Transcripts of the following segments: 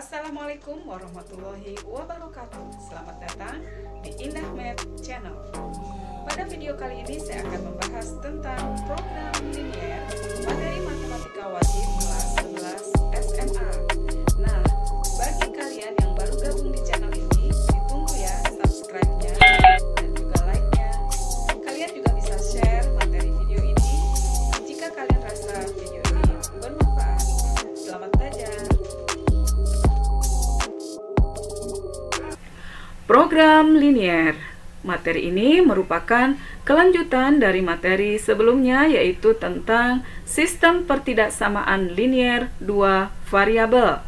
Assalamualaikum warahmatullahi wabarakatuh. Selamat datang di Indah Math Channel. Pada video kali ini saya akan membahas tentang program linier materi matematika wajib kelas 11 SMA. Nah, bagi kalian yang baru gabung di channel ini, ditunggu ya subscribe-nya dan juga like-nya. Kalian juga bisa share materi video ini jika kalian rasa video ini bermanfaat. Selamat belajar. Program linier. Materi ini merupakan kelanjutan dari materi sebelumnya, yaitu tentang sistem pertidaksamaan linier dua variabel.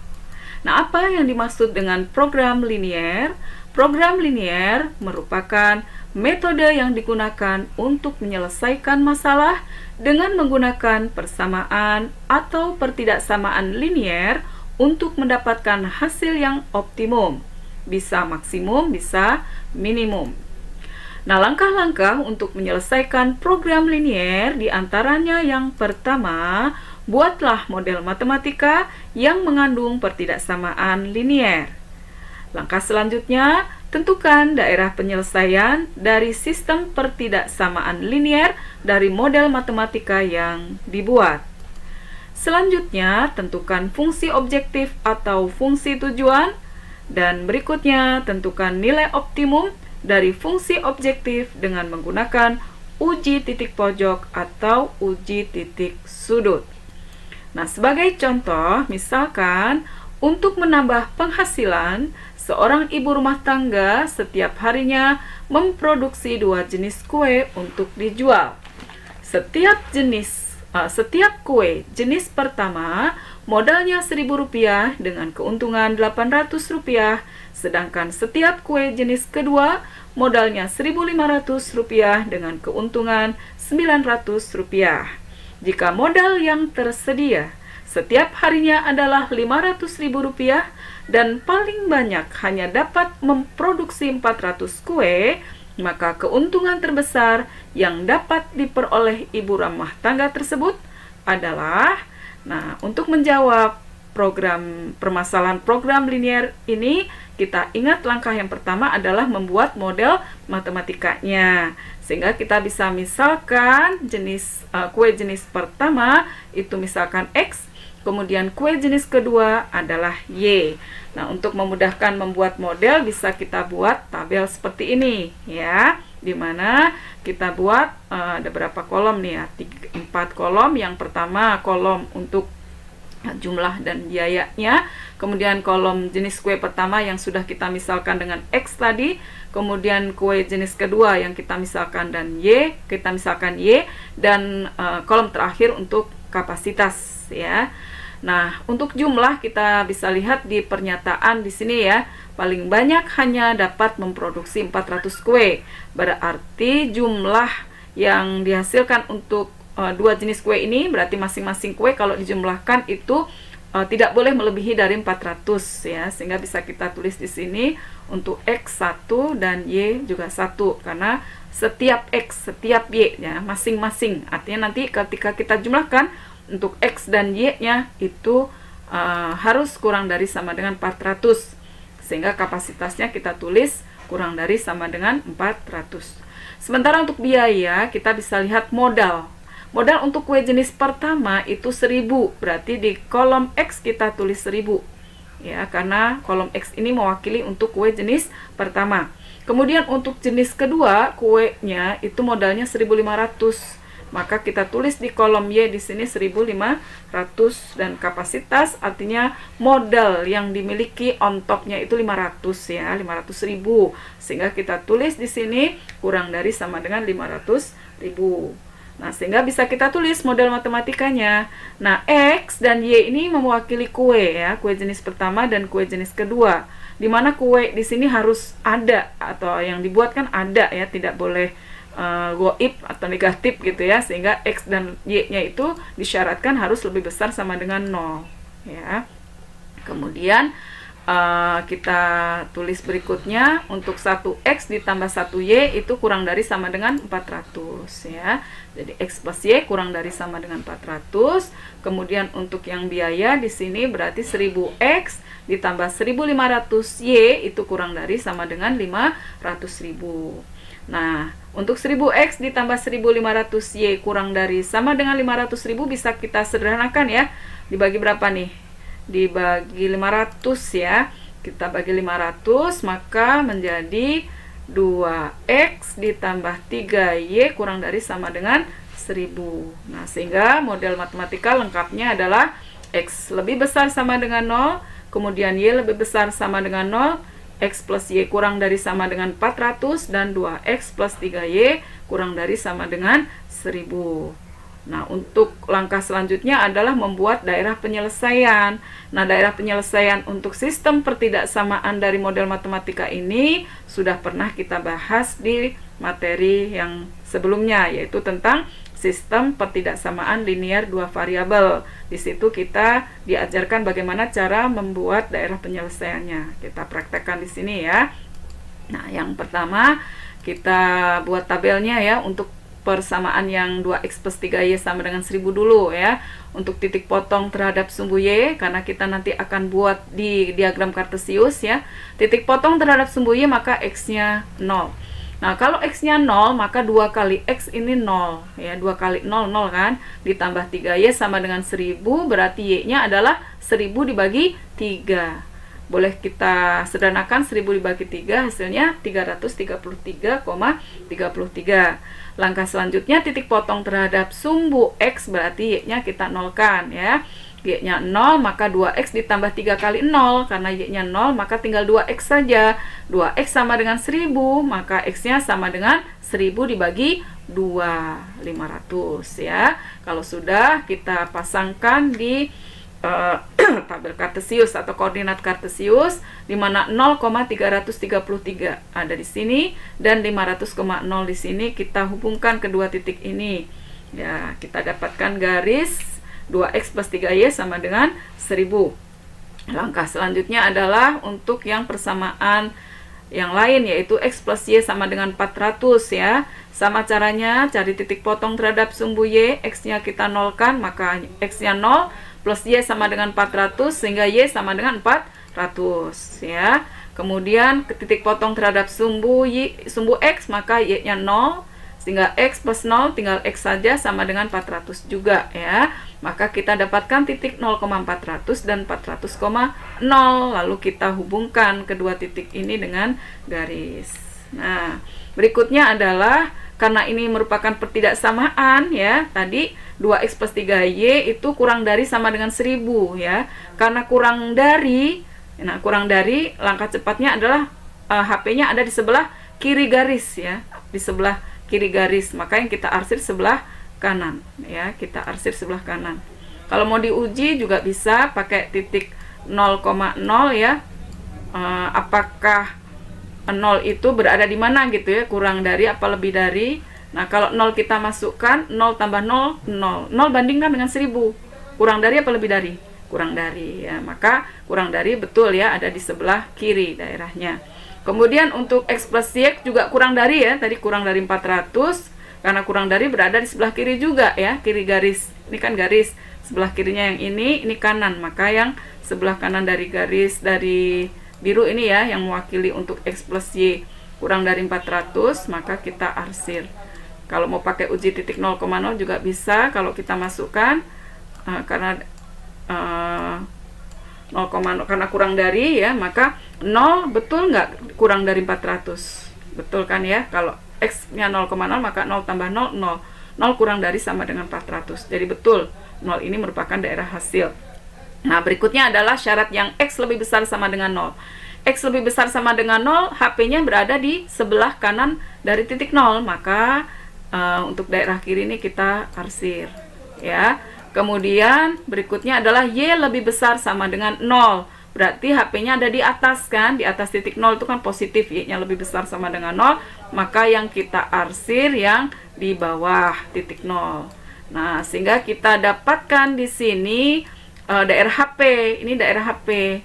Nah, apa yang dimaksud dengan program linier? Program linier merupakan metode yang digunakan untuk menyelesaikan masalah dengan menggunakan persamaan atau pertidaksamaan linier untuk mendapatkan hasil yang optimum. Bisa maksimum, bisa minimum. Nah, langkah-langkah untuk menyelesaikan program linier diantaranya yang pertama, buatlah model matematika yang mengandung pertidaksamaan linier. Langkah selanjutnya, tentukan daerah penyelesaian dari sistem pertidaksamaan linier dari model matematika yang dibuat. Selanjutnya, tentukan fungsi objektif atau fungsi tujuan. Dan berikutnya, tentukan nilai optimum dari fungsi objektif dengan menggunakan uji titik pojok atau uji titik sudut. Nah, sebagai contoh, misalkan untuk menambah penghasilan, seorang ibu rumah tangga setiap harinya memproduksi 2 jenis kue untuk dijual. Setiap kue jenis pertama modalnya Rp1.000 dengan keuntungan Rp800, sedangkan setiap kue jenis kedua modalnya Rp1.500 dengan keuntungan Rp900. Jika modal yang tersedia setiap harinya adalah Rp500.000 dan paling banyak hanya dapat memproduksi 400 kue, maka keuntungan terbesar yang dapat diperoleh ibu rumah tangga tersebut adalah, nah, untuk menjawab permasalahan program linier ini, kita ingat langkah yang pertama adalah membuat model matematikanya. Sehingga kita bisa misalkan kue jenis pertama itu misalkan X, kemudian kue jenis kedua adalah Y. Nah, untuk memudahkan membuat model bisa kita buat tabel seperti ini ya, dimana kita buat ada berapa kolom nih ya, 4 kolom. Yang pertama kolom untuk jumlah dan biayanya, kemudian kolom jenis kue pertama yang sudah kita misalkan dengan X tadi, kemudian kue jenis kedua yang kita misalkan dan Y, dan kolom terakhir untuk kapasitas ya. Nah, untuk jumlah kita bisa lihat di pernyataan di sini ya, paling banyak hanya dapat memproduksi 400 kue. Berarti jumlah yang dihasilkan untuk 2 jenis kue ini, berarti masing-masing kue kalau dijumlahkan itu tidak boleh melebihi dari 400 ya. Sehingga bisa kita tulis di sini untuk X 1 dan Y juga 1, karena setiap X, setiap Y ya, masing-masing. Artinya nanti ketika kita jumlahkan untuk X dan Y-nya itu harus kurang dari sama dengan 400. Sehingga kapasitasnya kita tulis kurang dari sama dengan 400. Sementara untuk biaya, kita bisa lihat modal. Modal untuk kue jenis pertama itu 1000, berarti di kolom X kita tulis 1000. Ya, karena kolom X ini mewakili untuk kue jenis pertama. Kemudian untuk jenis kedua, kuenya itu modalnya 1500. Maka kita tulis di kolom Y di sini 1500, dan kapasitas artinya modal yang dimiliki on top-nya itu 500 ya, 500.000. Sehingga kita tulis di sini kurang dari sama dengan 500.000. Nah, sehingga bisa kita tulis model matematikanya. Nah, X dan Y ini mewakili kue ya, kue jenis pertama dan kue jenis kedua. Dimana kue di sini harus ada, atau yang dibuat kan ada ya, tidak boleh goib atau negatif gitu ya, sehingga X dan Y-nya itu disyaratkan harus lebih besar sama dengan 0 ya. Kemudian kita tulis berikutnya, untuk 1X ditambah 1Y itu kurang dari sama dengan 400 ya. Jadi X plus Y kurang dari sama dengan 400. Kemudian untuk yang biaya di sini berarti 1000X ditambah 1.500Y itu kurang dari sama dengan 500.000. Nah, untuk 1000X ditambah 1.500Y kurang dari sama dengan 500.000 bisa kita sederhanakan ya. Dibagi berapa nih? Dibagi 500 ya. Kita bagi 500, maka menjadi 2X ditambah 3Y kurang dari sama dengan 1000. Nah, sehingga model matematika lengkapnya adalah X lebih besar sama dengan 0, kemudian Y lebih besar sama dengan 0, X plus Y kurang dari sama dengan 400, dan 2X plus 3Y kurang dari sama dengan 1000. Nah, untuk langkah selanjutnya adalah membuat daerah penyelesaian. Nah, daerah penyelesaian untuk sistem pertidaksamaan dari model matematika ini sudah pernah kita bahas di materi yang sebelumnya, yaitu tentang sistem pertidaksamaan linear dua variabel. Di situ kita diajarkan bagaimana cara membuat daerah penyelesaiannya. Kita praktekkan di sini ya. Nah, yang pertama kita buat tabelnya ya untuk persamaan yang 2X plus 3Y sama dengan 1000 dulu ya. Untuk titik potong terhadap sumbu Y, karena kita nanti akan buat di diagram kartesius ya. Titik potong terhadap sumbu Y maka X-nya 0. Nah, kalau X-nya 0 maka 2 kali X ini 0 ya. 2 kali 0, 0 kan. Ditambah 3Y sama dengan 1000, berarti Y-nya adalah 1000 dibagi 3. Boleh kita sederhanakan 1000 dibagi 3, hasilnya 333,33. Langkah selanjutnya titik potong terhadap sumbu X, berarti Y-nya kita nolkan ya. Y-nya 0, maka 2X ditambah 3 kali 0, karena Y-nya 0, maka tinggal 2X saja. 2X sama dengan 1000, maka X-nya sama dengan 1000 dibagi 2, 500 ya. Kalau sudah, kita pasangkan di tabel kartesius atau koordinat kartesius, di mana 0,333 ada di sini dan 500,0 di sini. Kita hubungkan kedua titik ini ya, kita dapatkan garis 2X plus 3Y sama dengan 1000. Langkah selanjutnya adalah untuk yang persamaan yang lain, yaitu X plus Y sama dengan 400 ya. Sama caranya, cari titik potong terhadap sumbu Y, X-nya kita nolkan, maka X-nya 0 plus Y sama dengan 400, sehingga Y sama dengan 400 ya. Kemudian ke titik potong terhadap sumbu X, maka Y-nya 0, sehingga X plus 0 tinggal X saja sama dengan 400 juga ya. Maka kita dapatkan titik 0,400 dan 400,0. Lalu kita hubungkan kedua titik ini dengan garis. Nah, berikutnya adalah karena ini merupakan pertidaksamaan ya, tadi 2X plus 3Y itu kurang dari sama dengan 1000 ya. Karena kurang dari, nah kurang dari, langkah cepatnya adalah HP-nya ada di sebelah kiri garis ya, di sebelah kiri garis, maka yang kita arsir sebelah kanan ya, kita arsir sebelah kanan. Kalau mau diuji juga bisa pakai titik 0,0 ya, apakah 0 itu berada di mana gitu ya, kurang dari apa lebih dari. Nah, kalau 0 kita masukkan, 0 tambah 0, 0. 0 bandingkan dengan 1000. Kurang dari apa lebih dari? Kurang dari ya. Maka kurang dari betul ya, ada di sebelah kiri daerahnya. Kemudian untuk X plus Y juga kurang dari ya. Tadi kurang dari 400. Karena kurang dari berada di sebelah kiri juga ya, kiri garis. Ini kan garis. Sebelah kirinya yang ini kanan. Maka yang sebelah kanan dari garis dari biru ini ya, yang mewakili untuk X plus Y kurang dari 400, maka kita arsir. Kalau mau pakai uji titik 0,0 juga bisa kalau kita masukkan, karena 0,0 karena kurang dari ya, maka 0 betul nggak kurang dari 400? Betul kan ya? Kalau X-nya 0,0 maka 0 tambah 0, 0. 0 kurang dari sama dengan 400. Jadi betul 0 ini merupakan daerah hasil. Nah, berikutnya adalah syarat yang X lebih besar sama dengan 0. X lebih besar sama dengan 0, HP-nya berada di sebelah kanan dari titik 0. Maka untuk daerah kiri ini kita arsir ya. Kemudian berikutnya adalah Y lebih besar sama dengan 0. Berarti HP-nya ada di atas kan, di atas titik 0 itu kan positif, Y-nya lebih besar sama dengan 0. Maka yang kita arsir yang di bawah titik 0. Nah, sehingga kita dapatkan di sini daerah HP. Ini daerah HP.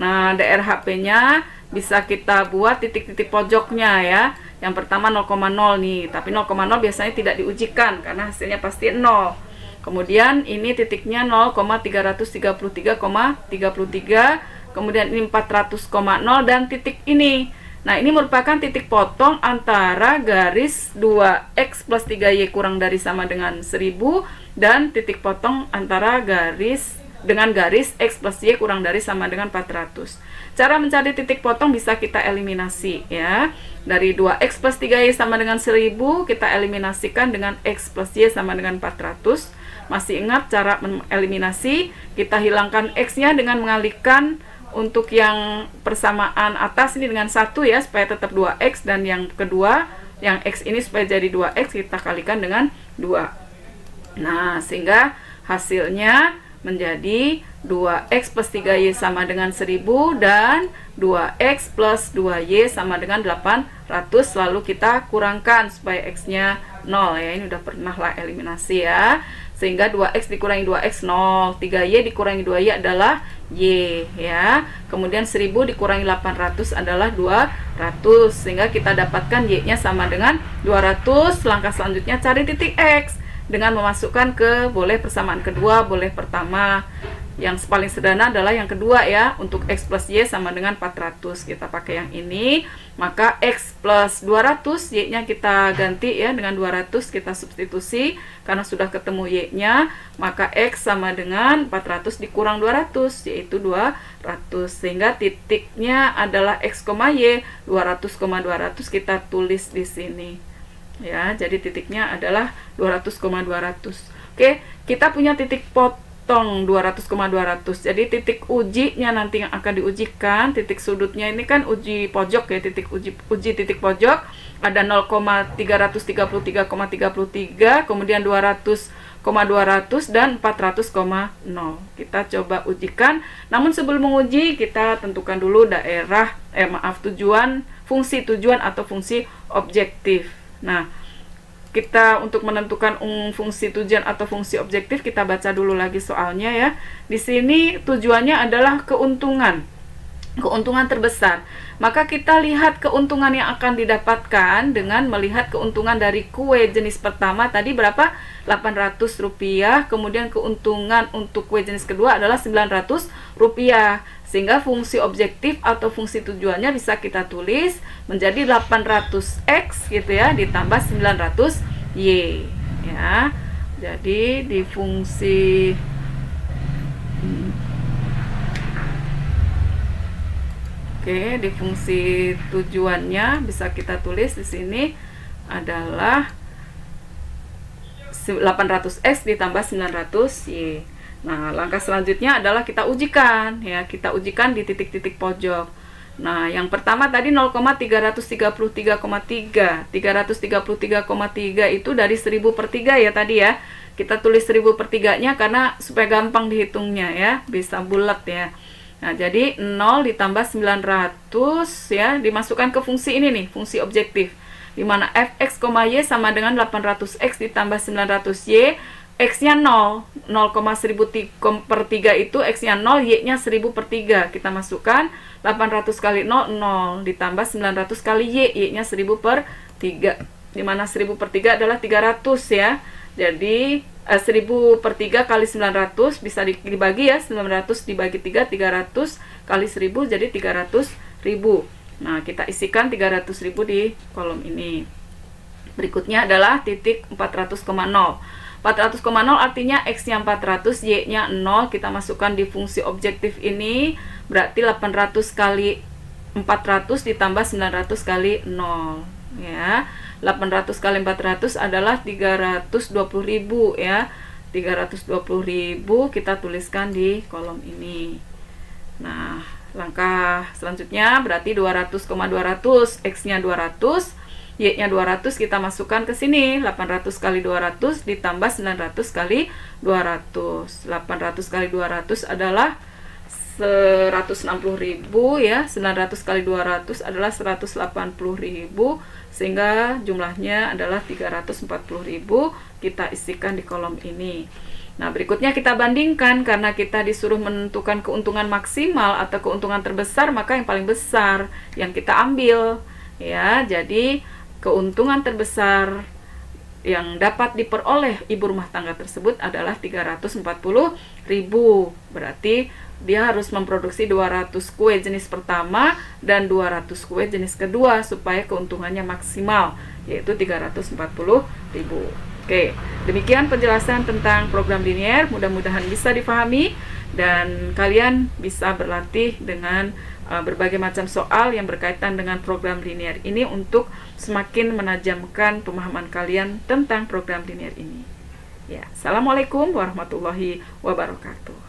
Nah, daerah HP-nya bisa kita buat titik-titik pojoknya ya. Yang pertama 0,0 nih, tapi 0,0 biasanya tidak diujikan karena hasilnya pasti 0. Kemudian ini titiknya 0,333,33. kemudian ini 400,0 dan titik ini. Nah, ini merupakan titik potong antara garis 2x plus 3y kurang dari sama dengan 1000 dan titik potong antara garis dengan garis x plus y kurang dari sama dengan 400. Cara mencari titik potong bisa kita eliminasi ya. Dari 2x plus 3y sama dengan 1000, kita eliminasikan dengan x plus y sama dengan 400. Masih ingat cara eliminasi? Kita hilangkan x-nya dengan mengalihkan untuk yang persamaan atas ini dengan 1 ya, supaya tetap 2x, dan yang kedua yang x ini supaya jadi 2x kita kalikan dengan 2. Nah, sehingga hasilnya menjadi 2x plus 3y sama dengan 1000 dan 2x plus 2y sama dengan 800. Lalu kita kurangkan supaya x-nya 0 ya. Ini udah pernah lah eliminasi ya. Sehingga 2x dikurangi 2x 0, 3y dikurangi 2y adalah y ya. Kemudian 1000 dikurangi 800 adalah 200. Sehingga kita dapatkan y-nya sama dengan 200. Langkah selanjutnya cari titik x dengan memasukkan ke boleh persamaan kedua, boleh pertama. Yang paling sederhana adalah yang kedua ya. Untuk x plus y sama dengan 400, kita pakai yang ini. Maka x plus 200, y-nya kita ganti ya dengan 200, kita substitusi karena sudah ketemu y-nya. Maka x sama dengan 400 dikurang 200, yaitu 200. Sehingga titiknya adalah x, y, 200,200 kita tulis di sini ya. Jadi titiknya adalah 200,200. Oke, kita punya titik potong 200,200. Jadi titik ujinya nanti yang akan diujikan, titik sudutnya ini kan uji pojok ya, titik uji titik pojok ada 0,333,33, kemudian 200,200 dan 400,0. Kita coba ujikan. Namun sebelum menguji kita tentukan dulu daerah tujuan, fungsi tujuan atau fungsi objektif. Nah, kita untuk menentukan fungsi tujuan atau fungsi objektif, kita baca dulu lagi soalnya ya. Di sini tujuannya adalah keuntungan terbesar. Maka kita lihat keuntungan yang akan didapatkan dengan melihat keuntungan dari kue jenis pertama tadi berapa? Rp800. Kemudian keuntungan untuk kue jenis kedua adalah Rp900. Sehingga fungsi objektif atau fungsi tujuannya bisa kita tulis menjadi 800x gitu ya, ditambah 900y ya. Jadi di fungsi di fungsi tujuannya bisa kita tulis di sini adalah 800x ditambah 900y. Nah, langkah selanjutnya adalah kita ujikan ya, kita ujikan di titik-titik pojok. Nah, yang pertama tadi 0,333,3. 333,3 itu dari 1000/3 ya tadi ya. Kita tulis 1000/3-nya karena supaya gampang dihitungnya ya, bisa bulat ya. Nah, jadi 0 ditambah 900 ya, dimasukkan ke fungsi ini nih, fungsi objektif. Di mana fx, y sama dengan 800x ditambah 900y. X-nya 0, 0,1000/3 itu X-nya 0, Y-nya 1000/3. Kita masukkan 800 kali 0, 0, ditambah 900 kali Y, Y-nya 1000/3. Dimana 1000/3 adalah 300 ya. Jadi 1000/3 kali 900 bisa dibagi ya, 900 dibagi 3, 300 kali 1000 jadi 300.000. Nah, kita isikan 300.000 di kolom ini. Berikutnya adalah titik 400,0. 400,0 artinya X-nya 400, Y-nya 0. Kita masukkan di fungsi objektif ini. Berarti 800 kali 400 ditambah 900 kali 0 ya. 800 kali 400 adalah 320.000 ya. 320.000 kita tuliskan di kolom ini. Nah, langkah selanjutnya berarti 200,200, X-nya 200, Y-nya 200, kita masukkan ke sini. 800 kali 200 ditambah 900 kali 200. 800 kali 200 adalah 160.000 ya. 900 kali 200 adalah 180.000, sehingga jumlahnya adalah 340.000. Kita isikan di kolom ini. Nah, berikutnya kita bandingkan. Karena kita disuruh menentukan keuntungan maksimal atau keuntungan terbesar, maka yang paling besar yang kita ambil ya. Jadi keuntungan terbesar yang dapat diperoleh ibu rumah tangga tersebut adalah 340.000. Berarti dia harus memproduksi 200 kue jenis pertama dan 200 kue jenis kedua supaya keuntungannya maksimal, yaitu 340.000. Oke, demikian penjelasan tentang program linier. Mudah-mudahan bisa difahami dan kalian bisa berlatih dengan berbagai macam soal yang berkaitan dengan program linier ini untuk semakin menajamkan pemahaman kalian tentang program linier ini. Ya, assalamualaikum warahmatullahi wabarakatuh.